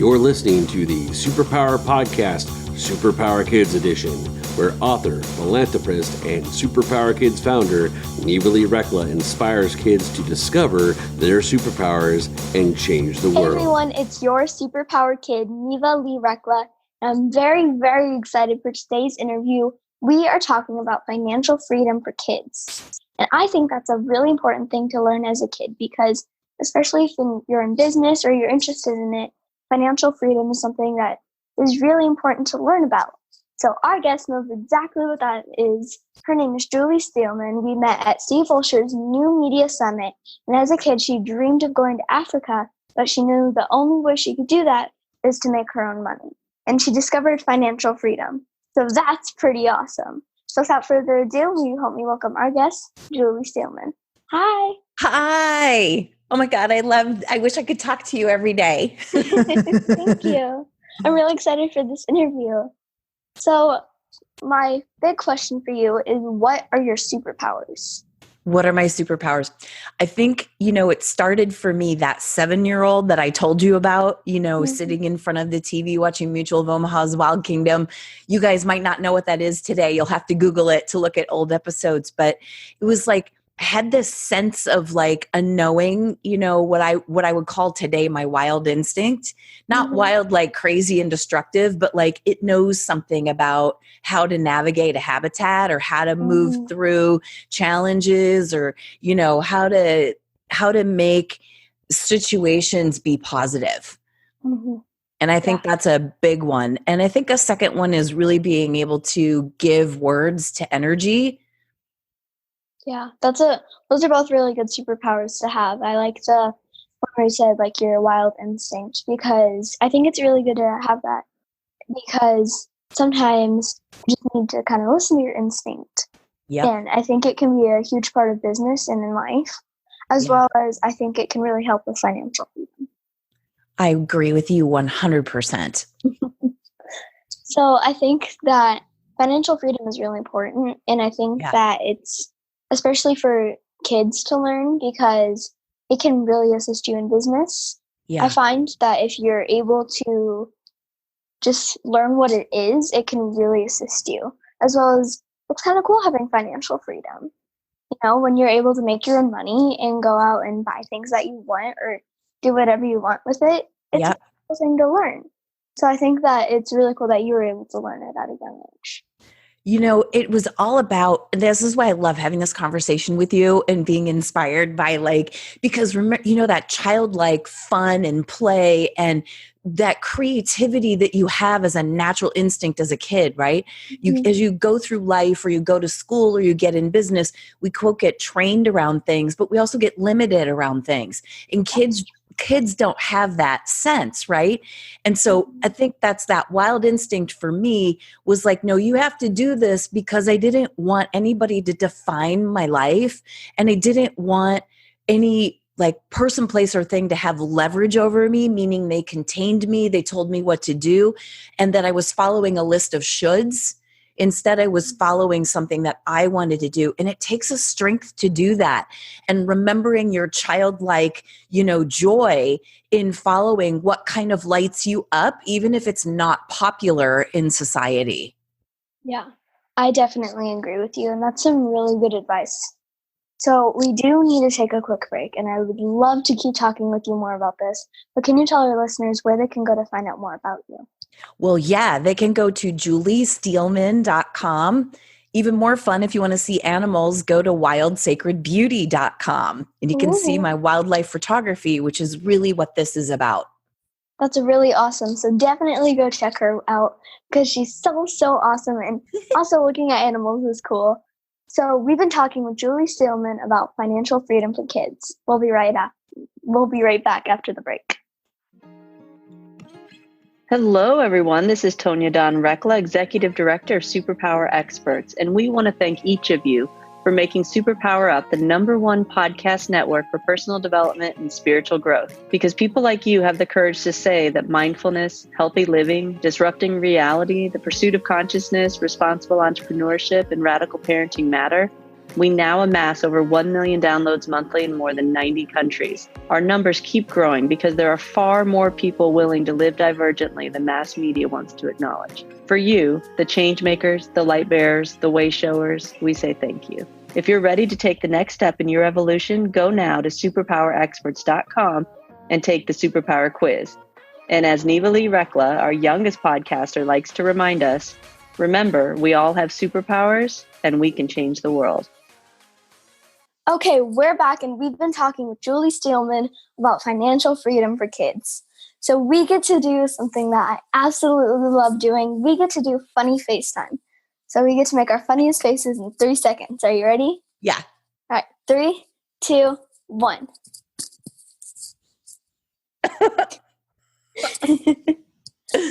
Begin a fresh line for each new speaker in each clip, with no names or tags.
You're listening to the Superpower Podcast, Superpower Kids Edition, where author, philanthropist, and Superpower Kids founder Neva Lee Recla inspires kids to discover their superpowers and change the world.
Hey everyone, it's your Superpower Kid, Neva Lee Recla. I'm very, very excited for today's interview. We are talking about financial freedom for kids. And I think that's a really important thing to learn as a kid because especially if you're in business or you're interested in it, financial freedom is something that is really important to learn about. So our guest knows exactly what that is. Her name is Julie Steelman. We met at Steve Olsher's New Media Summit. And as a kid, she dreamed of going to Africa, but she knew the only way she could do that is to make her own money. And she discovered financial freedom. So that's pretty awesome. So without further ado, will you help me welcome our guest, Julie Steelman. Hi.
Hi. Oh my God, I wish I could talk to you every day.
Thank you. I'm really excited for this interview. So my big question for you is, what are your superpowers?
What are my superpowers? I think, it started for me, that 7-year-old that I told you about, sitting in front of the TV watching Mutual of Omaha's Wild Kingdom. You guys might not know what that is today. You'll have to Google it to look at old episodes. But it was like, I had this sense of like a knowing, what I would call today my wild instinct, not wild, like crazy and destructive, but like it knows something about how to navigate a habitat or how to move through challenges or, how to make situations be positive. And I think that's a big one. And I think a second one is really being able to give words to energy.
Yeah, those are both really good superpowers to have. I like the one where you said like your wild instinct because I think it's really good to have that because sometimes you just need to kind of listen to your instinct.
Yep.
And I think it can be a huge part of business and in life, as well as I think it can really help with financial freedom.
I agree with you 100%.
So I think that financial freedom is really important. And I think that it's especially for kids to learn because it can really assist you in business. Yeah. I find that if you're able to just learn what it is, it can really assist you. As well as it's kind of cool having financial freedom. When you're able to make your own money and go out and buy things that you want or do whatever you want with it, it's a cool thing to learn. So I think that it's really cool that you were able to learn it at a young age.
It was all about, this is why I love having this conversation with you and being inspired by because remember, that childlike fun and play and that creativity that you have as a natural instinct as a kid, right? As you go through life or you go to school or you get in business, we quote get trained around things, but we also get limited around things. And kids don't have that sense, right? And so I think that's that wild instinct for me was like, no, you have to do this because I didn't want anybody to define my life. And I didn't want any person, place, or thing to have leverage over me, meaning they contained me, they told me what to do, and that I was following a list of shoulds. Instead, I was following something that I wanted to do. And it takes a strength to do that. And remembering your childlike, joy in following what kind of lights you up, even if it's not popular in society.
Yeah, I definitely agree with you. And that's some really good advice. So we do need to take a quick break. And I would love to keep talking with you more about this. But can you tell our listeners where they can go to find out more about you?
Well, yeah, they can go to juliesteelman.com. Even more fun, if you want to see animals, go to wildsacredbeauty.com. And you can see my wildlife photography, which is really what this is about.
That's really awesome. So definitely go check her out because she's so, so awesome. And also looking at animals is cool. So we've been talking with Julie Steelman about financial freedom for kids. We'll be right back after the break.
Hello, everyone. This is Tonya Dawn Recla, Executive Director of Superpower Experts, and we want to thank each of you for making Superpower Up the #1 podcast network for personal development and spiritual growth. Because people like you have the courage to say that mindfulness, healthy living, disrupting reality, the pursuit of consciousness, responsible entrepreneurship, and radical parenting matter. We now amass over 1 million downloads monthly in more than 90 countries. Our numbers keep growing because there are far more people willing to live divergently than mass media wants to acknowledge. For you, the change makers, the light bearers, the way showers, we say thank you. If you're ready to take the next step in your evolution, go now to superpowerexperts.com and take the Superpower quiz. And as Neva Lee Recla, our youngest podcaster, likes to remind us, remember, we all have superpowers and we can change the world.
Okay, we're back and we've been talking with Julie Steelman about financial freedom for kids. So we get to do something that I absolutely love doing. We get to do funny FaceTime. So we get to make our funniest faces in 3 seconds. Are you ready?
Yeah.
All right, 3, 2, 1.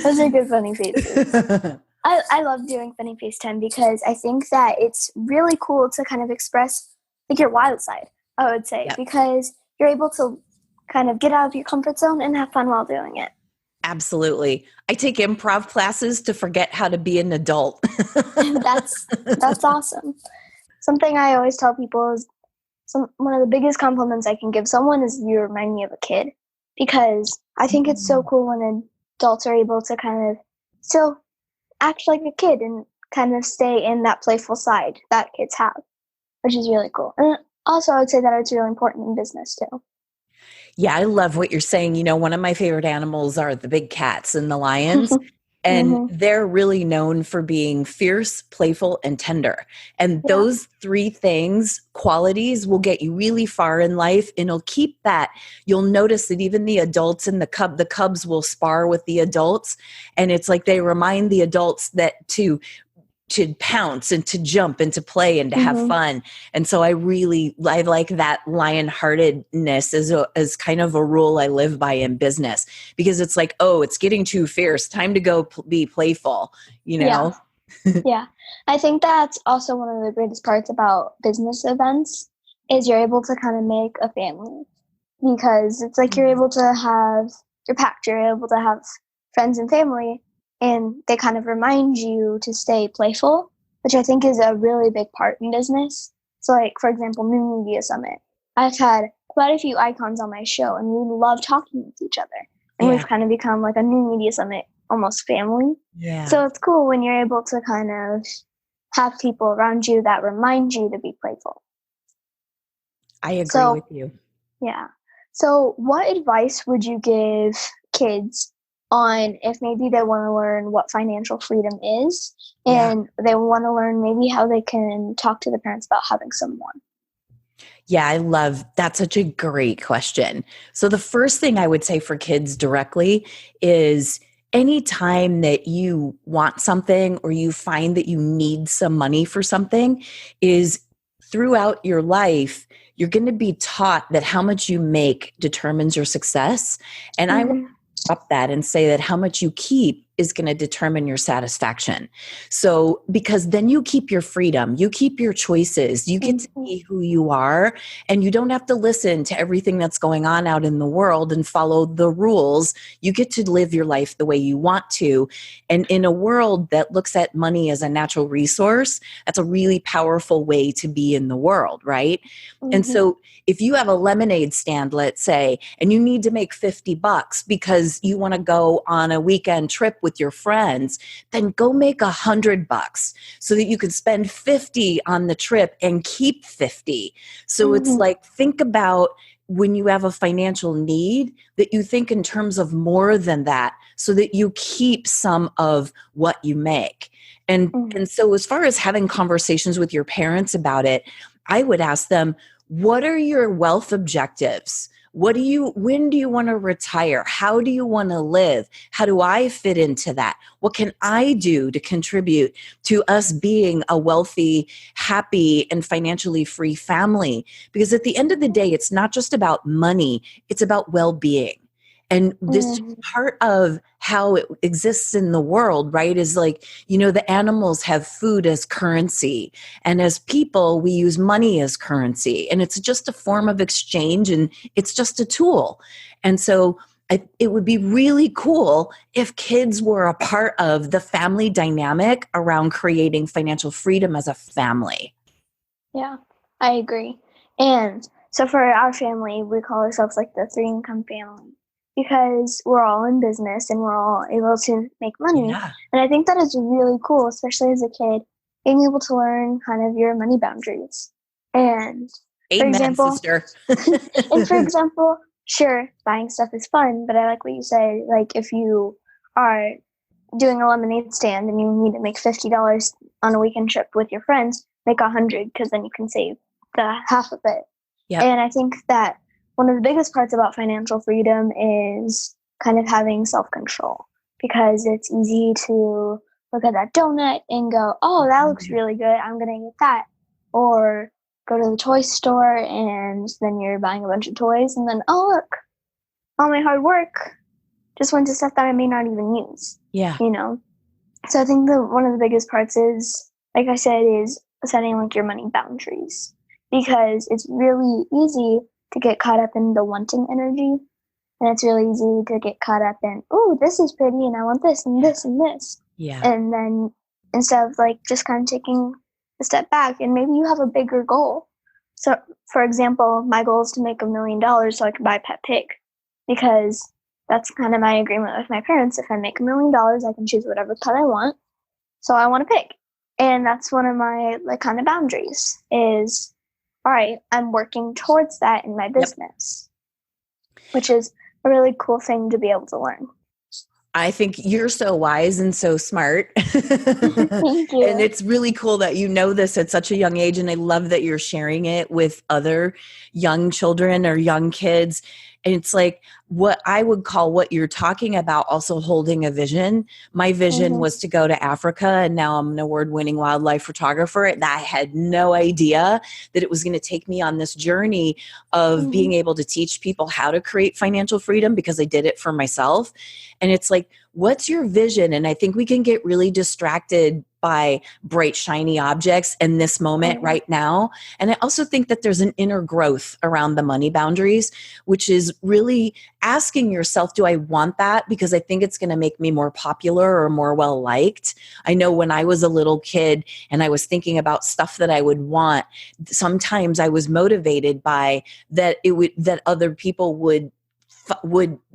Those are good funny faces. I love doing funny FaceTime because I think that it's really cool to kind of express like your wild side, I would say, because you're able to kind of get out of your comfort zone and have fun while doing it.
Absolutely. I take improv classes to forget how to be an adult.
That's awesome. Something I always tell people is one of the biggest compliments I can give someone is you remind me of a kid, because I think it's so cool when adults are able to kind of still act like a kid and kind of stay in that playful side that kids have, which is really cool. And also I would say that it's really important in business too.
Yeah, I love what you're saying. You know, one of my favorite animals are the big cats and the lions. And they're really known for being fierce, playful, and tender. And those 3 things, qualities, will get you really far in life, and it'll keep that. You'll notice that even the adults and the cubs will spar with the adults. And it's like they remind the adults that to pounce and to jump and to play and to have fun. And so I like that lion-heartedness as kind of a rule I live by in business, because it's like, oh, it's getting too fierce. Time to go be playful, you know?
Yeah. I think that's also one of the greatest parts about business events is you're able to kind of make a family, because it's like you're able to have your pact, you're able to have friends and family, and they kind of remind you to stay playful, which I think is a really big part in business. So like, for example, New Media Summit. I've had quite a few icons on my show, and we love talking with each other. And we've kind of become like a New Media Summit almost family.
Yeah.
So it's cool when you're able to kind of have people around you that remind you to be playful.
I agree with you.
Yeah. So what advice would you give kids on if maybe they want to learn what financial freedom is, and they want to learn maybe how they can talk to the parents about having someone?
Yeah, that's such a great question. So the first thing I would say for kids directly is anytime that you want something or you find that you need some money for something, is throughout your life, you're going to be taught that how much you make determines your success. And I would up that and say that how much you keep is going to determine your satisfaction. So, because then you keep your freedom, you keep your choices, you get to be who you are, and you don't have to listen to everything that's going on out in the world and follow the rules. You get to live your life the way you want to. And in a world that looks at money as a natural resource, that's a really powerful way to be in the world, right? And so if you have a lemonade stand, let's say, and you need to make $50 because you want to go on a weekend trip with your friends, then go make $100 so that you can spend 50 on the trip and keep 50. So it's like, think about when you have a financial need that you think in terms of more than that so that you keep some of what you make. And so as far as having conversations with your parents about it, I would ask them, what are your wealth objectives? When do you want to retire? How do you want to live? How do I fit into that? What can I do to contribute to us being a wealthy, happy, and financially free family? Because at the end of the day, it's not just about money, it's about well-being. And this part of how it exists in the world, right, is like, you know, the animals have food as currency. And as people, we use money as currency. And it's just a form of exchange, and it's just a tool. And so it would be really cool if kids were a part of the family dynamic around creating financial freedom as a family.
Yeah, I agree. And so for our family, we call ourselves like the 3-income family because we're all in business and we're all able to make money.
Yeah.
And I think that is really cool, especially as a kid, being able to learn kind of your money boundaries. And for
Amen,
example,
sister.
and for example, sure, buying stuff is fun, but I like what you say. Like if you are doing a lemonade stand and you need to make $50 on a weekend trip with your friends, make $100 because then you can save the half of it.
Yep.
And I think that one of the biggest parts about financial freedom is kind of having self-control, because it's easy to look at that donut and go, oh, that looks really good, I'm going to get that. Or go to the toy store and then you're buying a bunch of toys and then, oh, look, all my hard work just went to stuff that I may not even use.
Yeah.
You know? So I think that one of the biggest parts is, like I said, is setting like your money boundaries, because it's really easy to get caught up in the wanting energy. And it's really easy to get caught up in, oh, this is pretty and I want this and this and this.
Yeah.
And then instead of like just kind of taking a step back, and maybe you have a bigger goal. So for example, my goal is to make $1 million so I can buy a pet pig, because that's kind of my agreement with my parents. If I make $1 million, I can choose whatever pet I want. So I want a pig. And that's one of my like kind of boundaries is, all right, I'm working towards that in my business, which is a really cool thing to be able to learn.
I think you're so wise and so smart.
Thank you.
And it's really cool that you know this at such a young age. And I love that you're sharing it with other young children or young kids. And it's like what I would call what you're talking about, also holding a vision. My vision was to go to Africa, and now I'm an award-winning wildlife photographer. And I had no idea that it was going to take me on this journey of being able to teach people how to create financial freedom, because I did it for myself. And it's like, what's your vision? And I think we can get really distracted by bright, shiny objects in this moment right now. And I also think that there's an inner growth around the money boundaries, which is really asking yourself, do I want that? Because I think it's going to make me more popular or more well-liked. I know when I was a little kid and I was thinking about stuff that I would want, sometimes I was motivated by that that other people would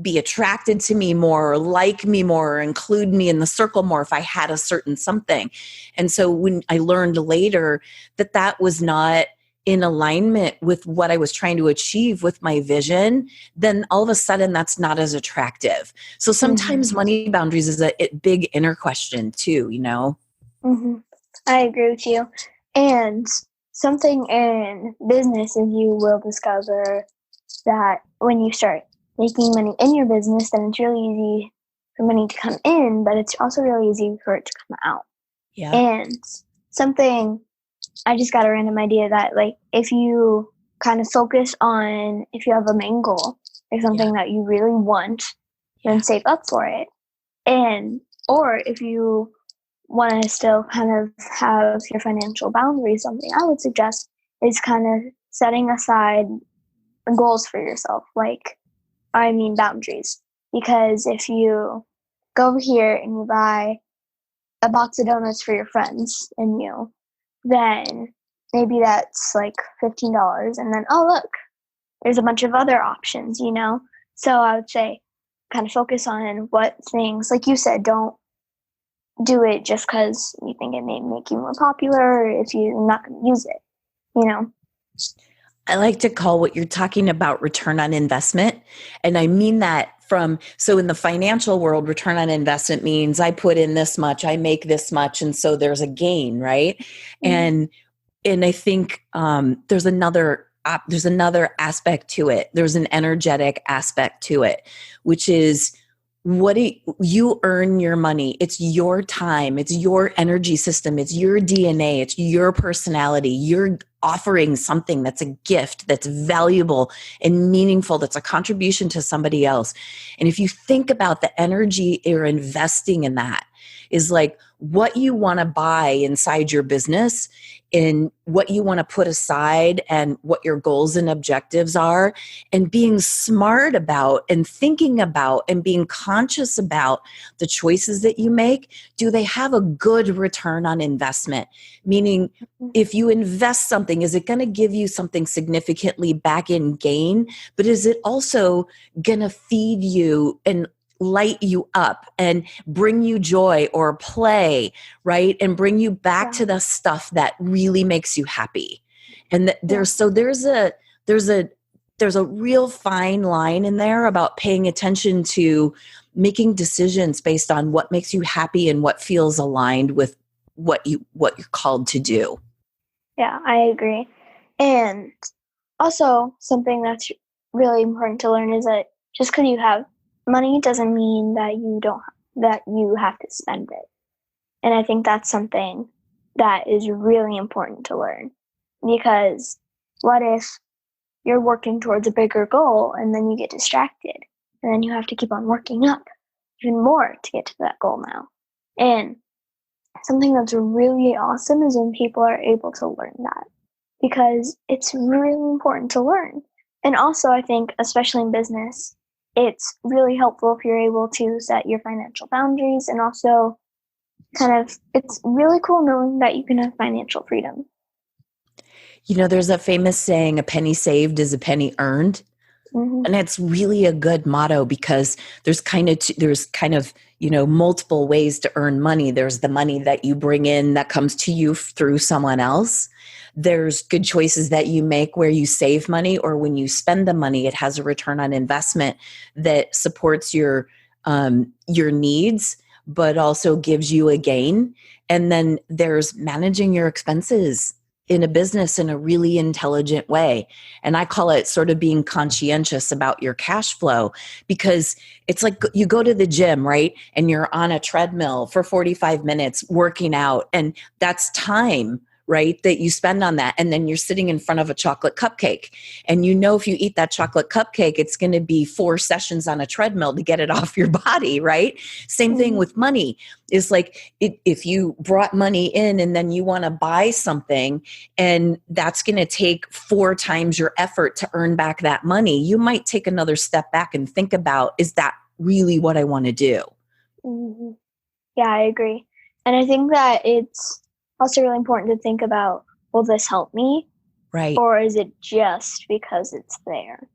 be attracted to me more, or like me more, or include me in the circle more if I had a certain something. And so when I learned later that that was not in alignment with what I was trying to achieve with my vision, then all of a sudden that's not as attractive. So sometimes money boundaries is a big inner question too, you know?
I agree with you. And something in business is you will discover that when you start making money in your business, then it's really easy for money to come in, but it's also really easy for it to come out.
Yeah.
And something, I just got a random idea that like if you kind of focus on, if you have a main goal or something that you really want, then save up for it. And or if you want to still kind of have your financial boundaries, something I would suggest is kind of setting aside goals for yourself, boundaries. Because if you go over here and you buy a box of donuts for your friends and you, then maybe that's like $15. And then, oh, look, there's a bunch of other options, you know? So I would say kind of focus on what things, like you said, don't do it just because you think it may make you more popular or if you're not going to use it, you know?
I like to call what you're talking about return on investment. And I mean that so in the financial world, return on investment means I put in this much, I make this much, and so there's a gain, right? And I think there's another aspect to it. There's an energetic aspect to it, which is you earn your money. It's your time. It's your energy system. It's your DNA. It's your personality. You're offering something that's a gift, that's valuable and meaningful, that's a contribution to somebody else. And if you think about the energy you're investing in, that is like what you want to buy inside your business in what you want to put aside and what your goals and objectives are, and being smart about and thinking about and being conscious about the choices that you make. Do they have a good return on investment? Meaning, if you invest something, is it going to give you something significantly back in gain? But is it also going to feed you and light you up and bring you joy or play, right? And bring you back to the stuff that really makes you happy. And there's a real fine line in there about paying attention to making decisions based on what makes you happy and what feels aligned with what you're called to do.
Yeah, I agree. And also something that's really important to learn is that just because you have money doesn't mean that you have to spend it. And I think that's something that is really important to learn, because what if you're working towards a bigger goal and then you get distracted and then you have to keep on working up even more to get to that goal now? And something that's really awesome is when people are able to learn that, because it's really important to learn. And also, I think, especially in business, it's really helpful if you're able to set your financial boundaries, and also it's really cool knowing that you can have financial freedom.
You know, there's a famous saying, a penny saved is a penny earned. Mm-hmm. And it's really a good motto, because there's kind of, multiple ways to earn money. There's the money that you bring in that comes to you through someone else. There's good choices that you make where you save money, or when you spend the money, it has a return on investment that supports your needs, but also gives you a gain. And then there's managing your expenses in a business in a really intelligent way. And I call it sort of being conscientious about your cash flow, because it's like you go to the gym, right? And you're on a treadmill for 45 minutes working out, and that's time, right, that you spend on that. And then you're sitting in front of a chocolate cupcake. And if you eat that chocolate cupcake, it's going to be 4 sessions on a treadmill to get it off your body, right? Same thing with money. It's like if you brought money in and then you want to buy something, and that's going to take 4 times your effort to earn back that money, you might take another step back and think about, is that really what I want to do?
Mm-hmm. Yeah, I agree. And I think that it's also really important to think about, will this help me?
Right.
Or is it just because it's there?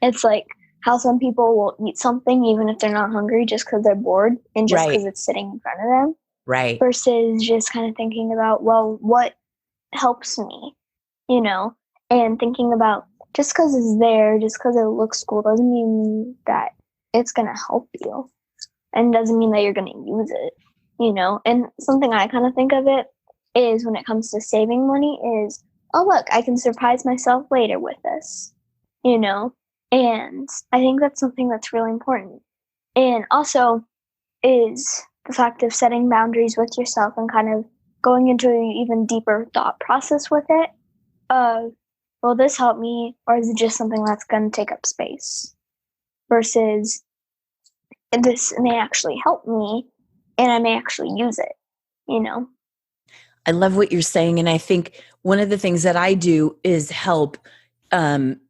It's like how some people will eat something even if they're not hungry, just because they're bored and just because it's sitting in front of them.
Right.
Versus just kind of thinking about, well, what helps me? And thinking about, just because it's there, just because it looks cool, doesn't mean that it's going to help you. And doesn't mean that you're going to use it, And something I kind of think of it is, when it comes to saving money, is, oh, look, I can surprise myself later with this, And I think that's something that's really important. And also is the fact of setting boundaries with yourself and kind of going into an even deeper thought process with it. Will this help me, or is it just something that's going to take up space? Versus, this may actually help me and I may actually use it,
I love what you're saying. And I think one of the things that I do is help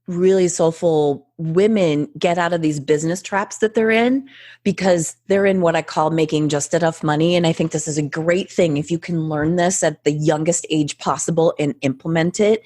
really soulful women get out of these business traps that they're in, because they're in what I call making just enough money. And I think this is a great thing if you can learn this at the youngest age possible and implement it.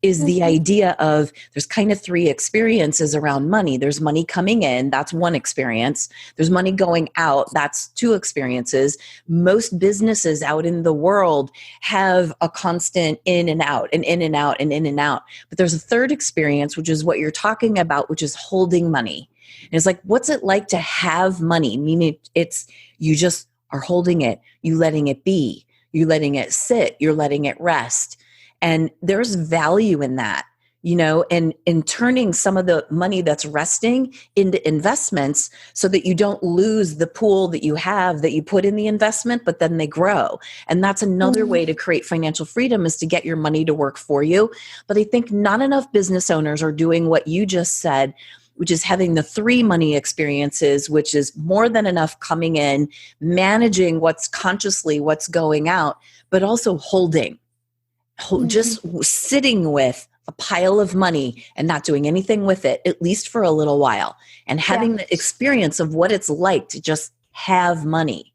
Is the idea of, there's kind of 3 experiences around money. There's money coming in, that's one experience. There's money going out, that's 2 experiences. Most businesses out in the world have a constant in and out and in and out and in and out. But there's a 3rd experience, which is what you're talking about, which is holding money. And it's like, what's it like to have money? Meaning it's, you just are holding it, you letting it be, you letting it sit, you're letting it rest. And there's value in that, and in turning some of the money that's resting into investments, so that you don't lose the pool that you have that you put in the investment, but then they grow. And that's another way to create financial freedom, is to get your money to work for you. But I think not enough business owners are doing what you just said, which is having the 3 money experiences, which is more than enough coming in, managing what's consciously what's going out, but also holding. just sitting with a pile of money and not doing anything with it, at least for a little while, and having the experience of what it's like to just have money.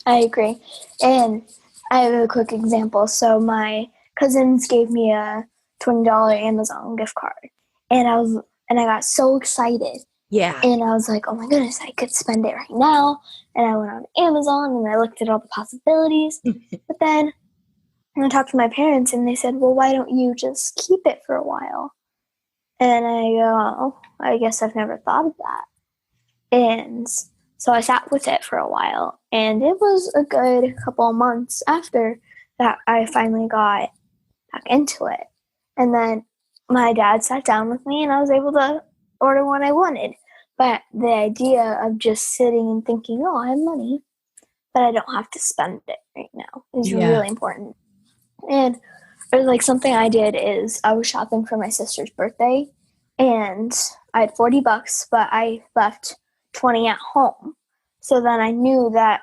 I agree. And I have a quick example. So my cousins gave me a $20 Amazon gift card, and I got so excited.
Yeah.
And I was like, oh my goodness, I could spend it right now. And I went on Amazon and I looked at all the possibilities. But then I talked to my parents and they said, well, why don't you just keep it for a while? And I go, oh, I guess I've never thought of that. And so I sat with it for a while. And it was a good couple of months after that I finally got back into it. And then my dad sat down with me and I was able to order what I wanted. But the idea of just sitting and thinking, oh, I have money, but I don't have to spend it right now is really important. And or like something I did is I was shopping for my sister's birthday and I had $40, but I left 20 at home. So then I knew that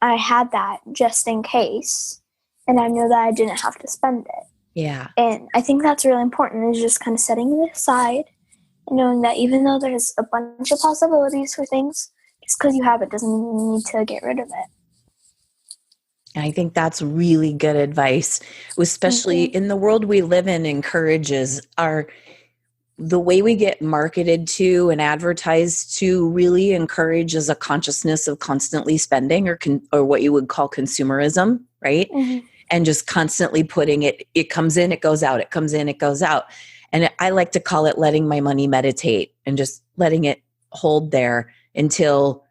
I had that just in case, and I knew that I didn't have to spend it.
Yeah.
And I think that's really important, is just kind of setting it aside and knowing that even though there's a bunch of possibilities for things, just because you have it doesn't mean you need to get rid of it.
I think that's really good advice, especially in the world we live in, encourages the way we get marketed to and advertised to really encourages a consciousness of constantly spending or what you would call consumerism, right? And just constantly putting it comes in, it goes out, it comes in, it goes out. And I like to call it letting my money meditate and just letting it hold there until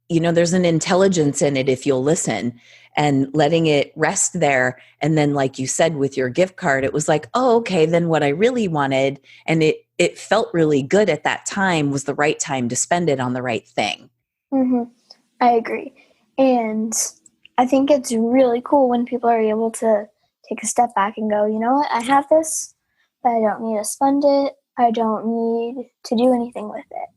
there's an intelligence in it if you'll listen, and letting it rest there. And then, like you said, with your gift card, it was like, oh, okay, then what I really wanted, and it felt really good at that time, was the right time to spend it on the right thing.
I agree. And I think it's really cool when people are able to take a step back and go, you know what, I have this, but I don't need to spend it. I don't need to do anything with it.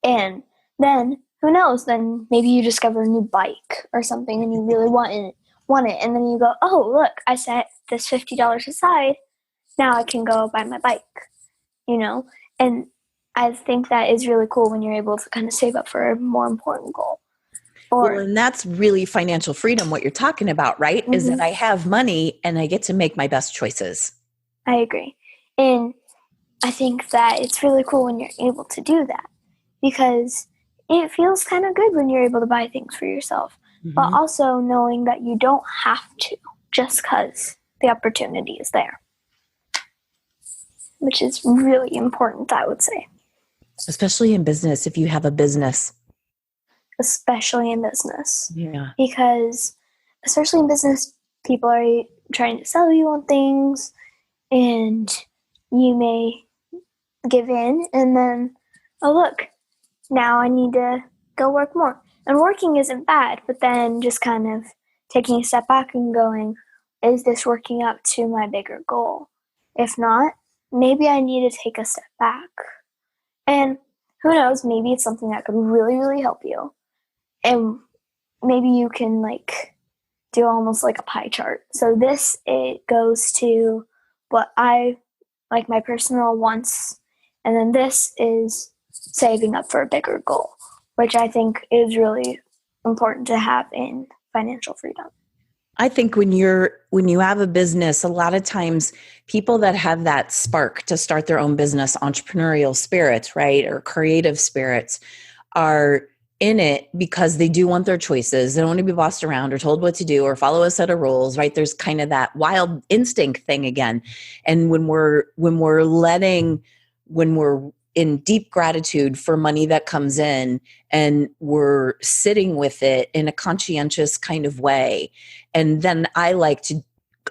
And then, who knows, then maybe you discover a new bike or something and you really want it. And then you go, oh, look, I set this $50 aside. Now I can go buy my bike, And I think that is really cool when you're able to kind of save up for a more important goal.
And that's really financial freedom, what you're talking about, right? Is that I have money and I get to make my best choices.
I agree. And I think that it's really cool when you're able to do that, because it feels kind of good when you're able to buy things for yourself, but also knowing that you don't have to just because the opportunity is there, which is really important, I would say.
Especially in business, if you have a business.
Especially in business.
Yeah.
Because especially in business, people are trying to sell you on things and you may give in and then, oh, look, now I need to go work more. And working isn't bad, but then just kind of taking a step back and going, is this working up to my bigger goal? If not, maybe I need to take a step back. And who knows, maybe it's something that could really, really help you. And maybe you can do almost like a pie chart. So it goes to what I like, my personal wants. And then this is saving up for a bigger goal, which I think is really important to have in financial freedom.
I think when you have a business, a lot of times people that have that spark to start their own business, entrepreneurial spirits, right, or creative spirits, are in it because they do want their choices. They don't want to be bossed around or told what to do or follow a set of rules, right? There's kind of that wild instinct thing again. And when we're in deep gratitude for money that comes in and we're sitting with it in a conscientious kind of way. And then I like to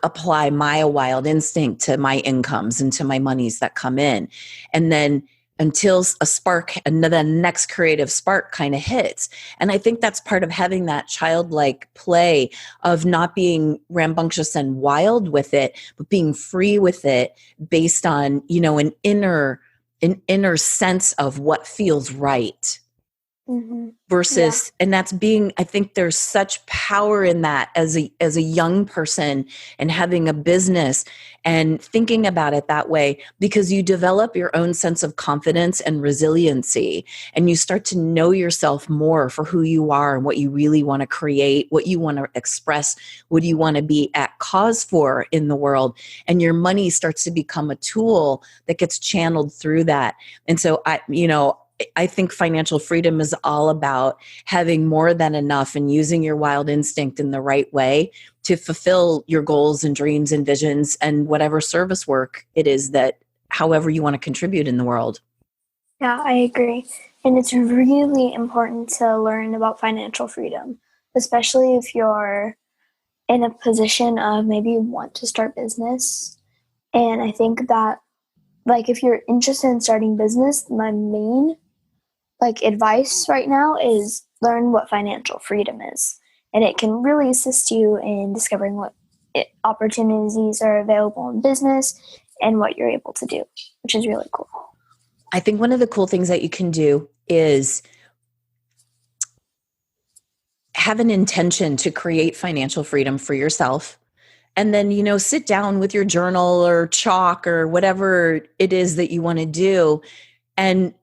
apply my wild instinct to my incomes and to my monies that come in. And then until a spark, the next creative spark kind of hits. And I think that's part of having that childlike play of not being rambunctious and wild with it, but being free with it based on, an inner sense of what feels right. versus, and that's being, I think there's such power in that as a young person and having a business and thinking about it that way, because you develop your own sense of confidence and resiliency, and you start to know yourself more for who you are and what you really want to create, what you want to express, what you want to be at cause for in the world. And your money starts to become a tool that gets channeled through that. And so I think financial freedom is all about having more than enough and using your wild instinct in the right way to fulfill your goals and dreams and visions and whatever service work it is that however you want to contribute in the world.
Yeah, I agree. And it's really important to learn about financial freedom, especially if you're in a position of maybe you want to start business. And I think that, like, if you're interested in starting business, my main advice right now is learn what financial freedom is. And it can really assist you in discovering what opportunities are available in business and what you're able to do, which is really cool.
I think one of the cool things that you can do is have an intention to create financial freedom for yourself. And then, sit down with your journal or chalk or whatever it is that you want to do. And,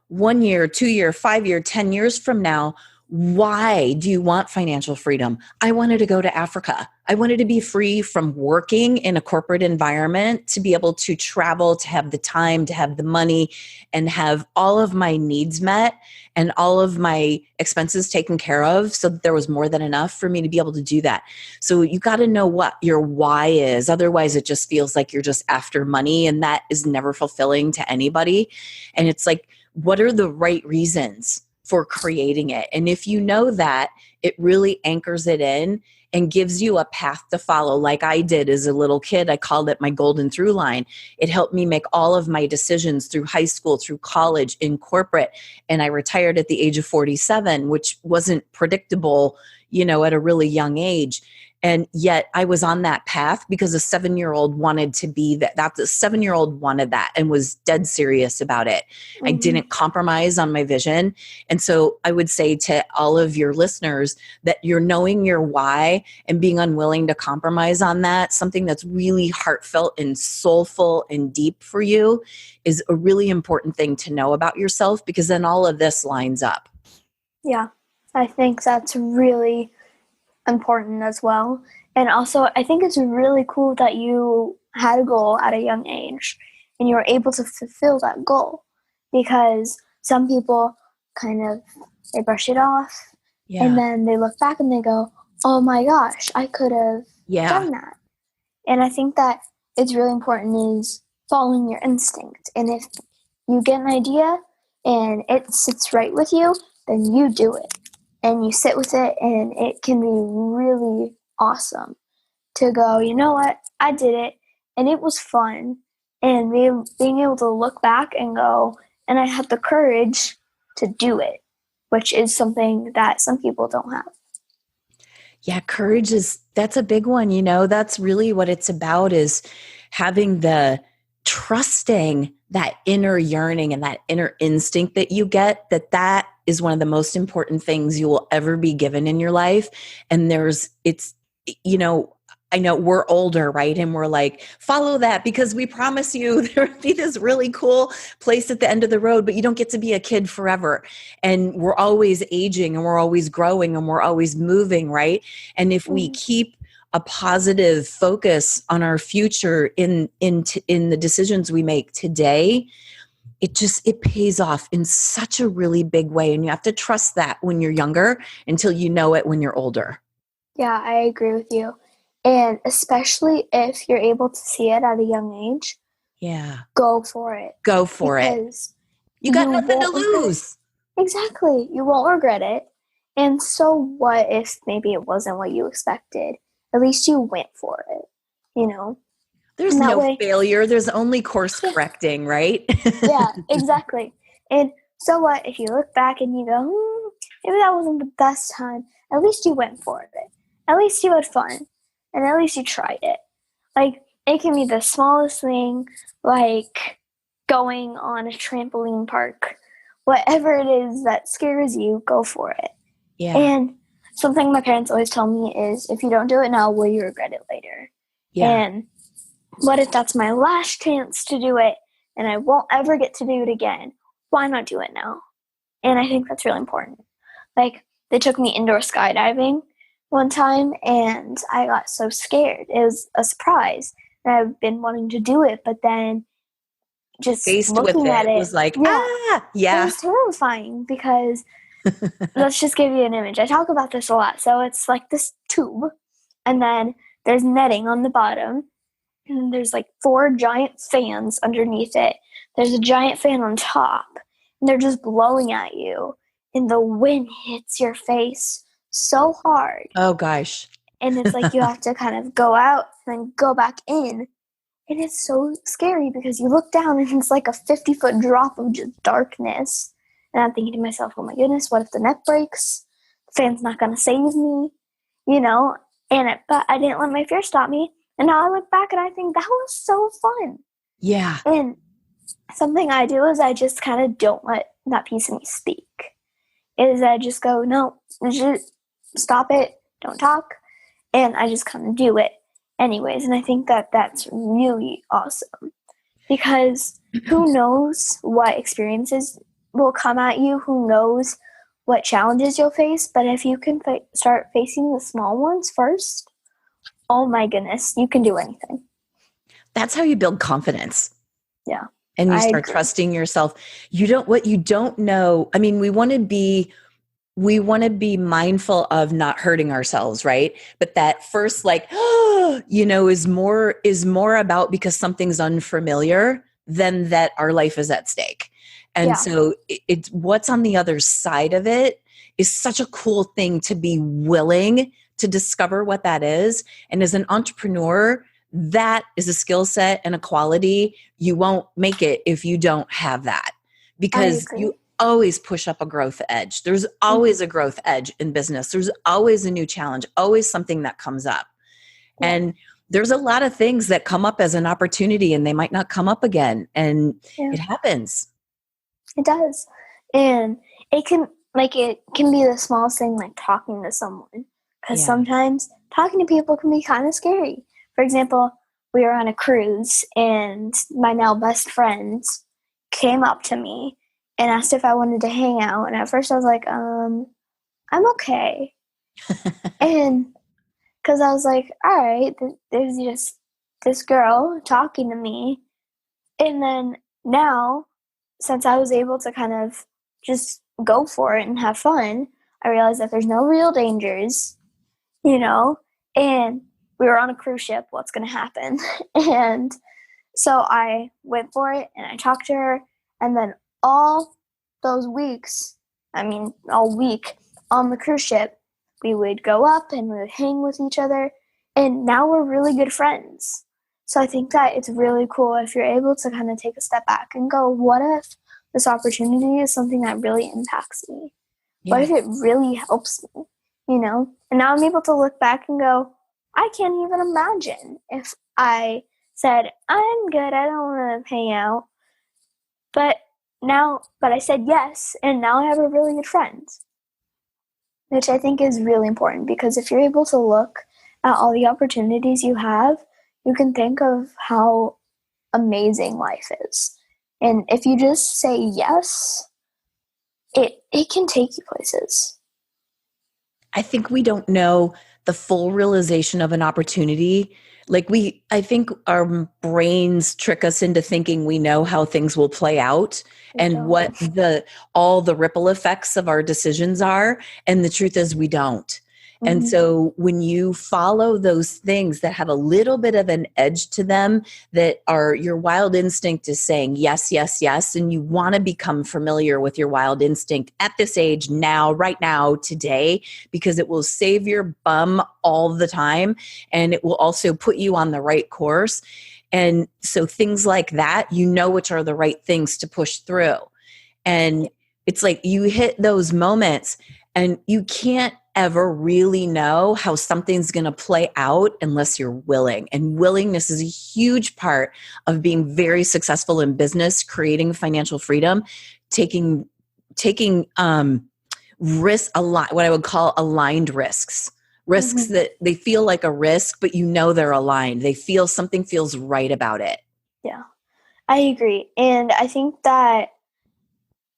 1 year, 2 year, 5 year, 10 years from now, why do you want financial freedom? I wanted to go to Africa. I wanted to be free from working in a corporate environment, to be able to travel, to have the time, to have the money, and have all of my needs met and all of my expenses taken care of, so that there was more than enough for me to be able to do that. So you got to know what your why is. Otherwise, it just feels like you're just after money, and that is never fulfilling to anybody. And it's like, what are the right reasons for creating it? And if you know that, it really anchors it in and gives you a path to follow. Like I did as a little kid, I called it my golden through line. It helped me make all of my decisions through high school, through college, in corporate. And I retired at the age of 47, which wasn't predictable, at a really young age. And yet I was on that path because a 7-year-old wanted to be that. That the 7-year-old wanted that and was dead serious about it. I didn't compromise on my vision. And so I would say to all of your listeners that you're knowing your why and being unwilling to compromise on that, something that's really heartfelt and soulful and deep for you, is a really important thing to know about yourself, because then all of this lines up.
Yeah, I think that's really important as well. And also, I think it's really cool that you had a goal at a young age and you were able to fulfill that goal, because some people they brush it off, and then they look back and they go, oh my gosh, I could have done that. And I think that it's really important is following your instinct. And if you get an idea and it sits right with you, then you do it. And you sit with it, and it can be really awesome to go, you know what, I did it, and it was fun. And being able to look back and go, and I had the courage to do it, which is something that some people don't have.
Yeah, courage that's a big one. That's really what it's about, is having the trusting that inner yearning and that inner instinct that you get, that is one of the most important things you will ever be given in your life. And I know we're older, right? And we're like, follow that, because we promise you there will be this really cool place at the end of the road, but you don't get to be a kid forever. And we're always aging, and we're always growing, and we're always moving, right? And if we keep a positive focus on our future in the decisions we make today, it pays off in such a really big way. And you have to trust that when you're younger until you know it when you're older.
Yeah, I agree with you. And especially if you're able to see it at a young age, go for it.
Go for it. You got nothing to lose.
Exactly. You won't regret it. And so what if maybe it wasn't what you expected? At least you went for it,
There's no failure. There's only course correcting, right?
Yeah, exactly. And so what if you look back and you go, maybe that wasn't the best time. At least you went for it. At least you had fun. And at least you tried it. Like, it can be the smallest thing, like going on a trampoline park whatever it is that scares you, go for it.
Yeah.
And something my parents always tell me is, if you don't do it now, will you regret it later?
Yeah.
And what if that's my last chance to do it and I won't ever get to do it again? Why not do it now? And I think that's really important. Like, they took me indoor skydiving one time and I got so scared. It was a surprise. And I've been wanting to do it, but then just
Faced with
looking at
it
it
was like,
it
yeah.
was terrifying because let's just give you an image. I talk about this a lot. So it's like this tube, and then there's netting on the bottom, and there's like 4 giant fans underneath it. There's a giant fan on top, and they're just blowing at you, and the wind hits your face so hard.
Oh, gosh.
And it's like you have to kind of go out and then go back in. And it's so scary because you look down and it's like a 50-foot drop of just darkness. And I'm thinking to myself, oh my goodness, what if the net breaks? The fan's not going to save me, you know? But I didn't let my fear stop me. And now I look back and I think that was so fun.
Yeah.
And something I do is I just kind of don't let that piece of me speak. Is I just go, no, just stop it, don't talk. And I just kind of do it anyways. And I think that that's really awesome. Because who knows what experiences will come at you? Who knows what challenges you'll face? But if you can start facing the small ones first, oh my goodness, you can do anything.
That's how you build confidence.
Yeah.
And you
I
start
agree.
trusting yourself. what you don't know. I mean, we want to be mindful of not hurting ourselves, right? But that first, like, is more about because something's unfamiliar than that our life is at stake. And so it's what's on the other side of it is such a cool thing to be willing to discover what that is. And as an entrepreneur, that is a skill set and a quality. You won't make it if you don't have that, because you always push up a growth edge. There's always a growth edge in business. There's always a new challenge, always something that comes up. Yeah. And there's a lot of things that come up as an opportunity and they might not come up again. And it happens.
It does. And it can be the smallest thing, like talking to someone. Because sometimes talking to people can be kind of scary. For example, we were on a cruise and my now best friends came up to me and asked if I wanted to hang out. And at first I was like, I'm okay. And because I was like, all right, there's just this girl talking to me. And then now, since I was able to kind of just go for it and have fun, I realized that there's no real dangers, and we were on a cruise ship. What's going to happen? And so I went for it and I talked to her. And then all week on the cruise ship, we would go up and we would hang with each other. And now we're really good friends. So I think that it's really cool if you're able to kind of take a step back and go, what if this opportunity is something that really impacts me? Yeah. What if it really helps me? And now I'm able to look back and go, I can't even imagine if I said, I'm good, I don't want to hang out. But I said yes, and now I have a really good friend. Which I think is really important, because if you're able to look at all the opportunities you have, you can think of how amazing life is. And if you just say yes, it can take you places.
I think we don't know the full realization of an opportunity. I think our brains trick us into thinking we know how things will play out and what all the ripple effects of our decisions are. And the truth is we don't. Mm-hmm. And so when you follow those things that have a little bit of an edge to them, that are your wild instinct is saying yes, yes, yes. And you want to become familiar with your wild instinct at this age now, right now, today, because it will save your bum all the time. And it will also put you on the right course. And so things like that, which are the right things to push through. And it's like you hit those moments and you can't ever really know how something's going to play out unless you're willing. And willingness is a huge part of being very successful in business, creating financial freedom, taking taking risk a lot, what I would call aligned risks that they feel like a risk, but you know they're aligned. They feel something feels right about it.
Yeah, I agree. And I think that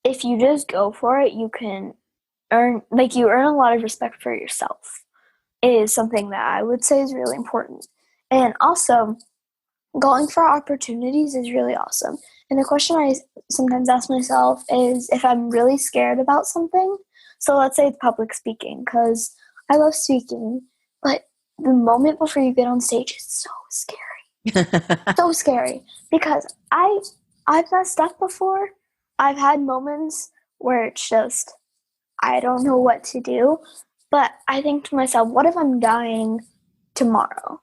if you just go for it, you can earn a lot of respect for yourself. It is something that I would say is really important. And also, going for opportunities is really awesome. And the question I sometimes ask myself is if I'm really scared about something. So let's say it's public speaking, because I love speaking, but the moment before you get on stage is so scary. So scary. Because I've messed up before. I've had moments where it's just, I don't know what to do. But I think to myself, what if I'm dying tomorrow?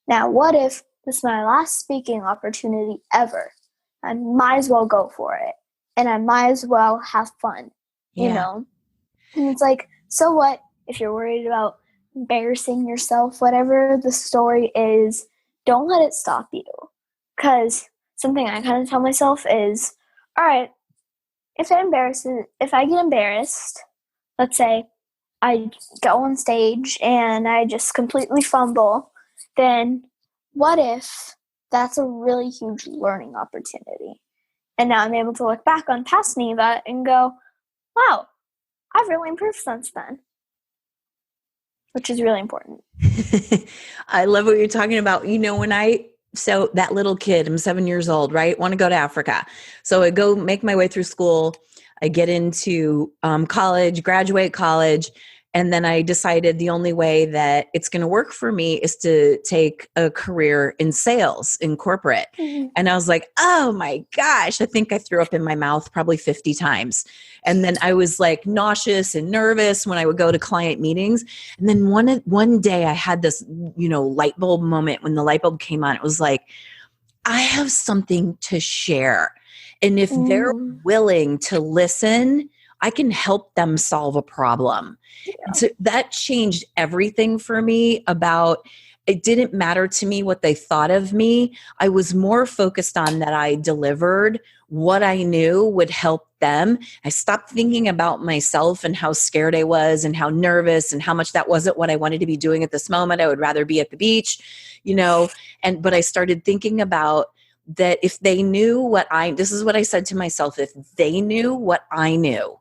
Now, what if this is my last speaking opportunity ever? I might as well go for it. And I might as well have fun, you know? And it's like, so what if you're worried about embarrassing yourself? Whatever the story is, don't let it stop you. Because something I kind of tell myself is, all right, if I get embarrassed, let's say I go on stage and I just completely fumble, then what if that's a really huge learning opportunity? And now I'm able to look back on past Neva and go, wow, I've really improved since then, which is really important.
I love what you're talking about. You know, so that little kid, I'm 7 years old, right? Want to go to Africa. So I go make my way through school. I get into college, graduate college. And then I decided the only way that it's going to work for me is to take a career in sales, in corporate. Mm-hmm. And I was like, oh my gosh, I think I threw up in my mouth probably 50 times. And then I was like nauseous and nervous when I would go to client meetings. And then one day I had this, light bulb moment. When the light bulb came on, it was like, I have something to share. And if they're willing to listen, I can help them solve a problem. Yeah. So that changed everything for me. It didn't matter to me what they thought of me. I was more focused on that I delivered what I knew would help them. I stopped thinking about myself and how scared I was and how nervous and how much that wasn't what I wanted to be doing at this moment. I would rather be at the beach, but I started thinking about that if they knew this is what I said to myself, if they knew what I knew,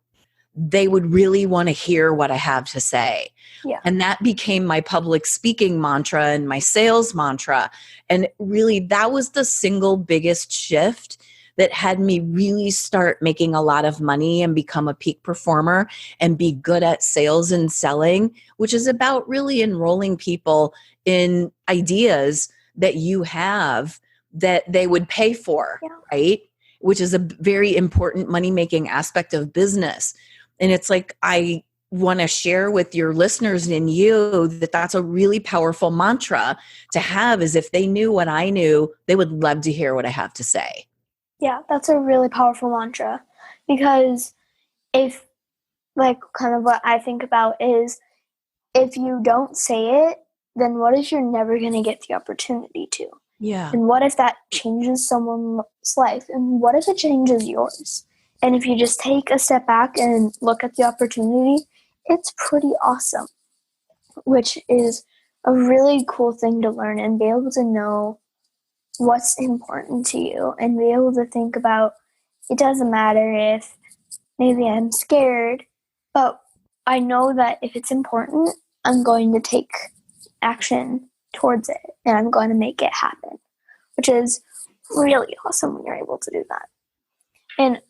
they would really want to hear what I have to say. Yeah. And that became my public speaking mantra and my sales mantra. And really, that was the single biggest shift that had me really start making a lot of money and become a peak performer and be good at sales and selling, which is about really enrolling people in ideas that you have that they would pay for, right? Which is a very important money-making aspect of business. And it's like, I want to share with your listeners and you that that's a really powerful mantra to have, is if they knew what I knew, they would love to hear what I have to say.
Yeah, that's a really powerful mantra, because kind of what I think about is, if you don't say it, then what if you're never going to get the opportunity to?
Yeah.
And what if that changes someone's life? And what if it changes yours? And if you just take a step back and look at the opportunity, it's pretty awesome, which is a really cool thing to learn and be able to know what's important to you and be able to think about, it doesn't matter if maybe I'm scared, but I know that if it's important, I'm going to take action towards it and I'm going to make it happen, which is really awesome when you're able to do that. And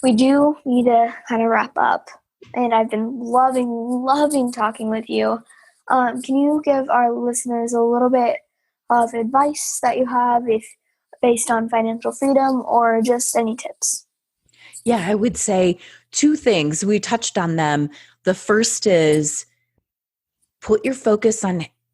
we do need to kind of wrap up, and I've been loving talking with you. Can you give our listeners a little bit of advice that you have, if based on financial freedom, or just any tips?
Yeah, I would say 2 things. We touched on them. The first is put your focus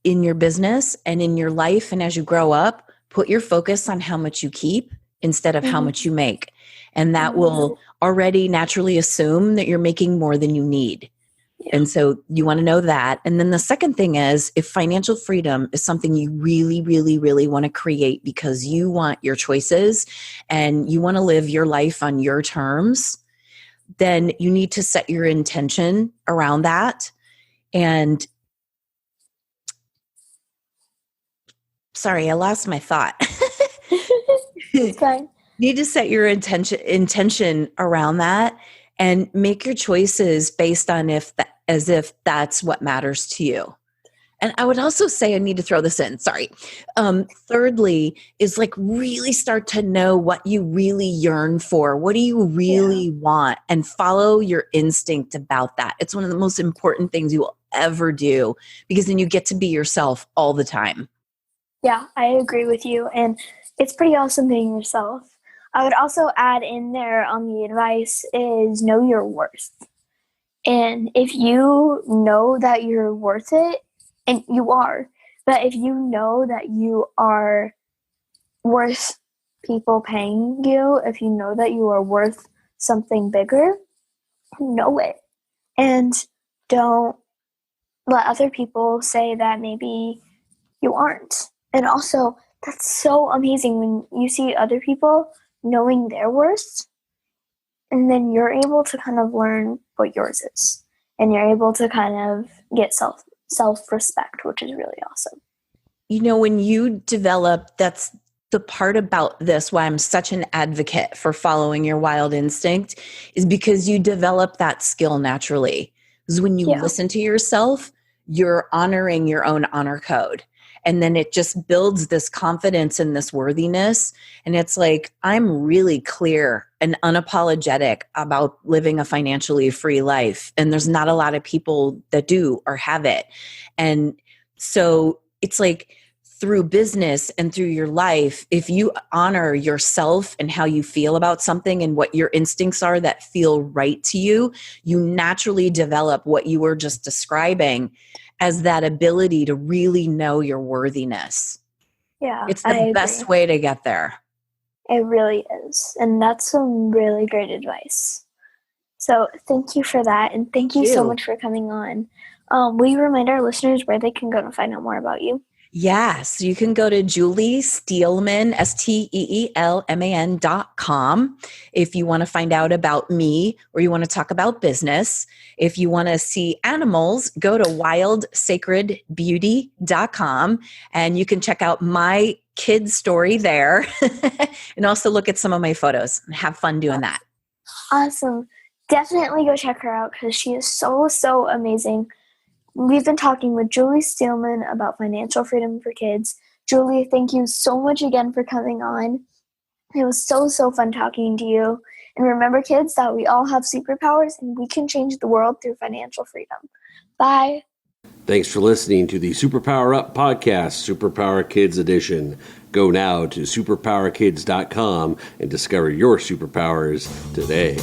in your business and in your life, and as you grow up, put your focus on how much you keep instead of how much you make. And that will already naturally assume that you're making more than you need. Yeah. And so you want to know that. And then the second thing is, if financial freedom is something you really, really, really want to create because you want your choices and you want to live your life on your terms, then you need to set your intention around that. And sorry, I lost my thought.
It's fine.
Need to set your intention around that and make your choices based on as if that's what matters to you. And I would also say, I need to throw this in, sorry. Thirdly, is like really start to know what you really yearn for. What do you really want? And follow your instinct about that. It's one of the most important things you will ever do, because then you get to be yourself all the time.
Yeah, I agree with you. And it's pretty awesome being yourself. I would also add in there on the advice is know your worth. And if you know that you're worth it, and you are, but if you know that you are worth people paying you, if you know that you are worth something bigger, know it. And don't let other people say that maybe you aren't. And also, that's so amazing when you see other people knowing their worth, and then you're able to kind of learn what yours is. And you're able to kind of get self-respect, which is really awesome.
You know, when you develop, that's the part about this, why I'm such an advocate for following your wild instinct, is because you develop that skill naturally. Because when you listen to yourself, you're honoring your own honor code. And then it just builds this confidence and this worthiness. And it's like, I'm really clear and unapologetic about living a financially free life. And there's not a lot of people that do or have it. And so it's like through business and through your life, if you honor yourself and how you feel about something and what your instincts are that feel right to you, you naturally develop what you were just describing as that ability to really know your worthiness.
Yeah,
it's the best way to get there.
It really is. And that's some really great advice. So thank you for that. And thank you so much for coming on. Will you remind our listeners where they can go to find out more about you?
Yes, you can go to Julie Steelman, STEELMAN.com if you want to find out about me or you want to talk about business. If you want to see animals, go to wildsacredbeauty.com and you can check out my kid story there and also look at some of my photos and have fun doing that.
Awesome. Definitely go check her out because she is so, so amazing. We've been talking with Julie Steelman about financial freedom for kids. Julie, thank you so much again for coming on. It was so, so fun talking to you. And remember, kids, that we all have superpowers and we can change the world through financial freedom. Bye.
Thanks for listening to the Superpower Up podcast, Superpower Kids Edition. Go now to superpowerkids.com and discover your superpowers today.